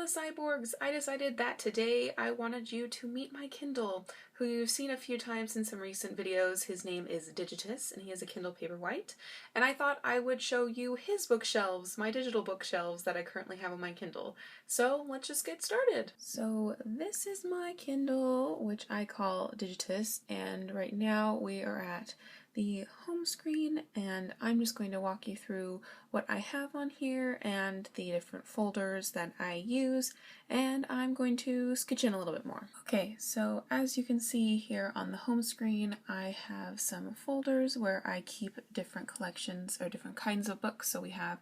Cyborgs! I decided that today I wanted you to meet my Kindle, who you've seen a few times in some recent videos. His name is Digitus, and he has a Kindle Paperwhite. And I thought I would show you his bookshelves, my digital bookshelves that I currently have on my Kindle. So let's just get started. So this is my Kindle, which I call Digitus, and right now we are at the home screen, and I'm just going to walk you through what I have on here and the different folders that I use, and I'm going to sketch in a little bit more. Okay, so as you can see here on the home screen, I have some folders where I keep different collections or different kinds of books. So we have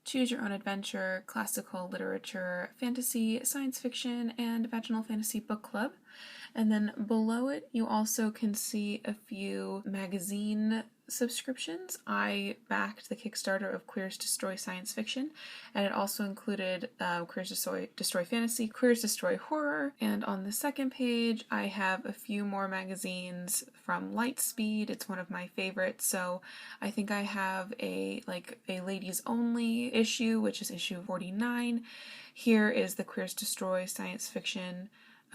Choose Your Own Adventure, Classical Literature, Fantasy, Science Fiction, and Vaginal Fantasy Book Club. And then below it, you also can see a few magazine subscriptions. I backed the Kickstarter of Queers Destroy Science Fiction, and it also included Queers Destroy Fantasy, Queers Destroy Horror, and on the second page I have a few more magazines from Lightspeed. It's one of my favorites, so I think I have a ladies only issue, which is issue 49. Here is the Queers Destroy Science Fiction.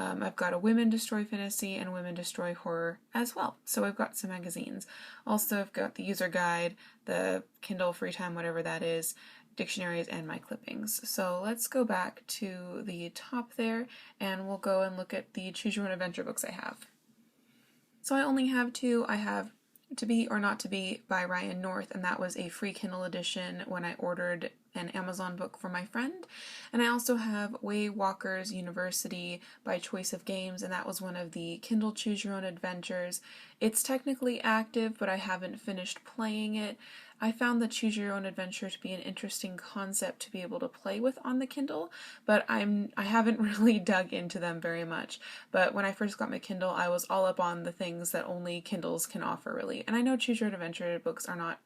I've got a Women Destroy Fantasy and Women Destroy Horror as well. So I've got some magazines. Also, I've got the user guide, the Kindle free time, whatever that is, dictionaries, and my clippings. So let's go back to the top there, and we'll go and look at the Choose Your Own Adventure books I have. So I only have two. I have To Be or Not to Be by Ryan North, and that was a free Kindle edition when I ordered an Amazon book for my friend. And I also have Way Walker's University by Choice of Games, and that was one of the Kindle Choose Your Own Adventures. It's technically active, but I haven't finished playing it. I found the Choose Your Own Adventure to be an interesting concept to be able to play with on the Kindle, but I haven't really dug into them very much. But when I first got my Kindle, I was all up on the things that only Kindles can offer, really. And I know Choose Your Own Adventure books are not,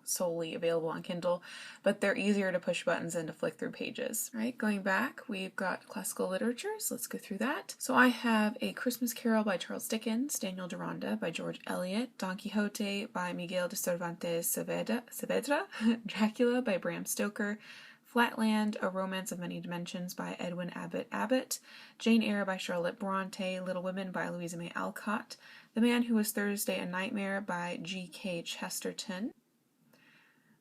solely available on Kindle, but they're easier to push buttons and to flick through pages. All right, going back, we've got classical literature, so let's go through that. So I have A Christmas Carol by Charles Dickens, Daniel Deronda by George Eliot, Don Quixote by Miguel de Cervantes Saavedra, Dracula by Bram Stoker, Flatland, A Romance of Many Dimensions by Edwin Abbott, Jane Eyre by Charlotte Bronte, Little Women by Louisa May Alcott, The Man Who Was Thursday, A Nightmare by G.K. Chesterton,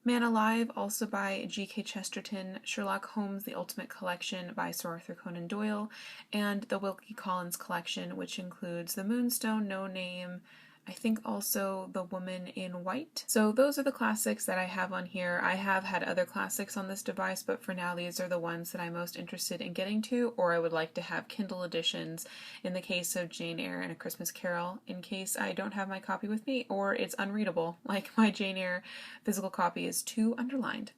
Man Alive, also by G.K. Chesterton, Sherlock Holmes, The Ultimate Collection by Sir Arthur Conan Doyle, and the Wilkie Collins collection, which includes The Moonstone, No Name, I think also The Woman in White. So those are the classics that I have on here. I have had other classics on this device, but for now these are the ones that I'm most interested in getting to, or I would like to have Kindle editions in the case of Jane Eyre and A Christmas Carol, in case I don't have my copy with me or it's unreadable, like my Jane Eyre physical copy is too underlined.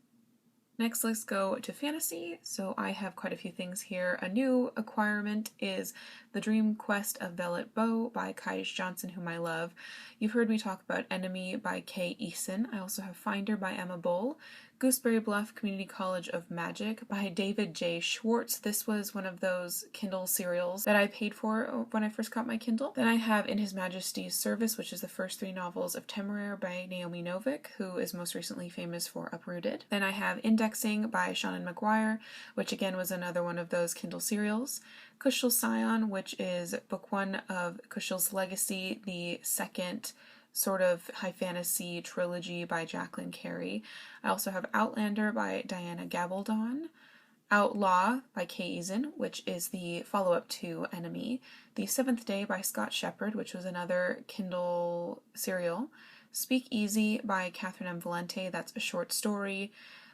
Next, let's go to fantasy. So I have quite a few things here. A new acquirement is The Dream Quest of Velvet Bow by Kaij Johnson, whom I love. You've heard me talk about Enemy by Kay Eason. I also have Finder by Emma Bull. Gooseberry Bluff Community College of Magic by David J. Schwartz. This was one of those Kindle serials that I paid for when I first got my Kindle. Then I have In His Majesty's Service, which is the first three novels of Temeraire by Naomi Novik, who is most recently famous for Uprooted. Then I have Indexing by Shannon McGuire, which again was another one of those Kindle serials. Kushal's Scion, which is book one of Kushal's Legacy, the second sort of high fantasy trilogy by Jacqueline Carey. I also have Outlander by Diana Gabaldon, Outlaw by Kay Eason, which is the follow-up to Enemy, The Seventh Day by Scott Shepherd, which was another Kindle serial, Speak Easy by Catherine M. Valente, that's a short story,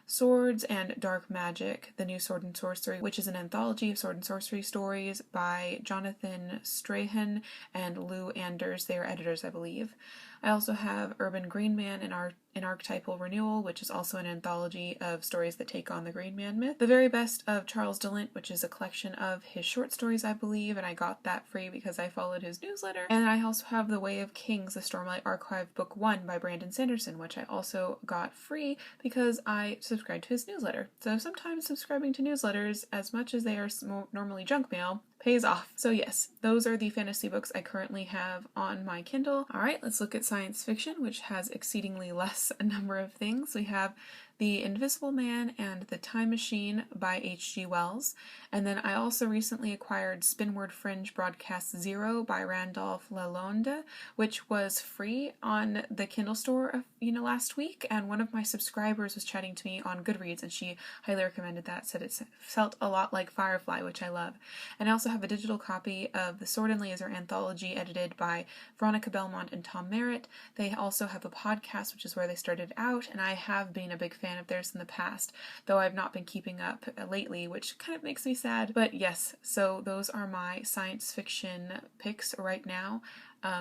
Swords and Dark Magic, The New Sword and Sorcery, which is an anthology of sword and sorcery stories by Jonathan Strahan and Lou Anders. They are editors, I believe. I also have Urban Green Man, an archetypal renewal, which is also an anthology of stories that take on the Green Man myth. The Very Best of Charles DeLint, which is a collection of his short stories, I believe, and I got that free because I followed his newsletter. And I also have The Way of Kings, the Stormlight Archive Book 1 by Brandon Sanderson, which I also got free because I subscribed to his newsletter. So sometimes subscribing to newsletters, as much as they are normally junk mail, pays off. So yes, those are the fantasy books I currently have on my Kindle. All right, let's look at science fiction, which has exceedingly less a number of things. We have The Invisible Man and the Time Machine by H.G. Wells. And then I also recently acquired Spinward Fringe Broadcast Zero by Randolph Lalonde, which was free on the Kindle store, last week. And one of my subscribers was chatting to me on Goodreads, and she highly recommended that, said it felt a lot like Firefly, which I love. And I also have a digital copy of the Sword and Laser anthology edited by Veronica Belmont and Tom Merritt. They also have a podcast, which is where they started out, and I have been a big fan of theirs in the past, though I've not been keeping up lately, which kind of makes me sad. But yes, so those are my science fiction picks right now.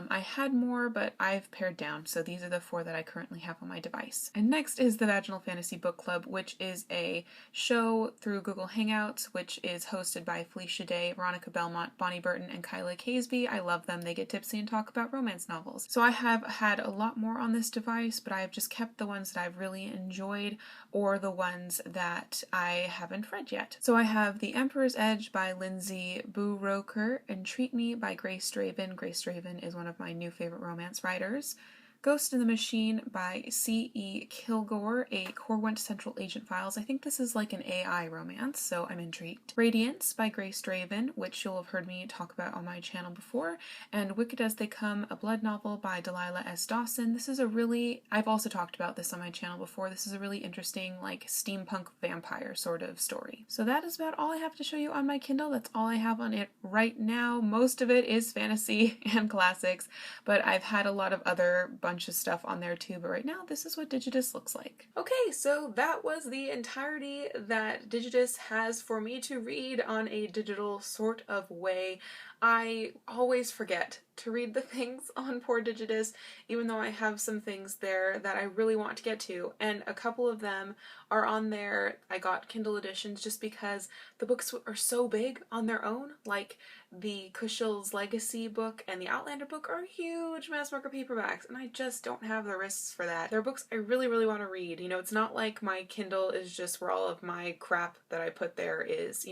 I had more, but I've pared down, so these are the 4 that I currently have on my device. And next is the Vaginal Fantasy Book Club, which is a show through Google Hangouts, which is hosted by Felicia Day, Veronica Belmont, Bonnie Burton, and Kyla Caseby. I love them. They get tipsy and talk about romance novels. So I have had a lot more on this device, but I've just kept the ones that I've really enjoyed or the ones that I haven't read yet. So I have The Emperor's Edge by Lindsay Buroker and Treat Me by Grace Draven. Grace Draven is one of my new favorite romance writers. Ghost in the Machine by C.E. Kilgore, a Corwent Central Agent Files. I think this is like an AI romance, so I'm intrigued. Radiance by Grace Draven, which you'll have heard me talk about on my channel before. And Wicked as They Come, a blood novel by Delilah S. Dawson. This is I've also talked about this on my channel before. This is a really interesting, like, steampunk vampire sort of story. So that is about all I have to show you on my Kindle. That's all I have on it right now. Most of it is fantasy and classics, but I've had a lot of other bunch of stuff on there too, but right now this is what Digitus looks like. Okay, so that was the entirety that Digitus has for me to read on a digital sort of way. I always forget to read the things on poor Digitus, even though I have some things there that I really want to get to, and a couple of them are on there. I got Kindle editions just because the books are so big on their own, like the Cushell's Legacy book and the Outlander book are huge mass market paperbacks, and I just don't have the wrists for that. They're books I really, really want to read. It's not like my Kindle is just where all of my crap that I put there is.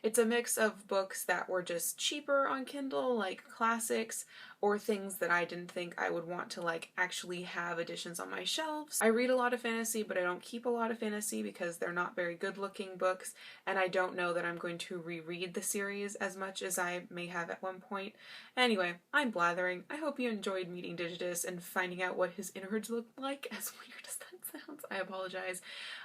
It's a mix of books that were just cheaper on Kindle, like classics, or things that I didn't think I would want to actually have editions on my shelves. I read a lot of fantasy, but I don't keep a lot of fantasy because they're not very good looking books, and I don't know that I'm going to reread the series as much as I may have at one point. Anyway, I'm blathering. I hope you enjoyed meeting Digitus and finding out what his innards look like, as weird as that sounds. I apologize.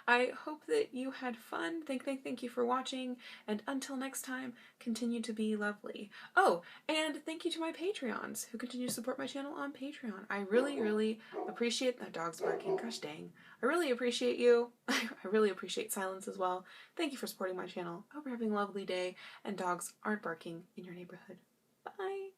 I hope that you had fun. Thank you for watching, and until next time, continue to be lovely. Oh, and thank you to my Patreons who continue to support my channel on Patreon. I really, really appreciate that. Dog's barking. Gosh dang. I really appreciate you. I really appreciate silence as well. Thank you for supporting my channel. I hope you're having a lovely day and dogs aren't barking in your neighborhood. Bye.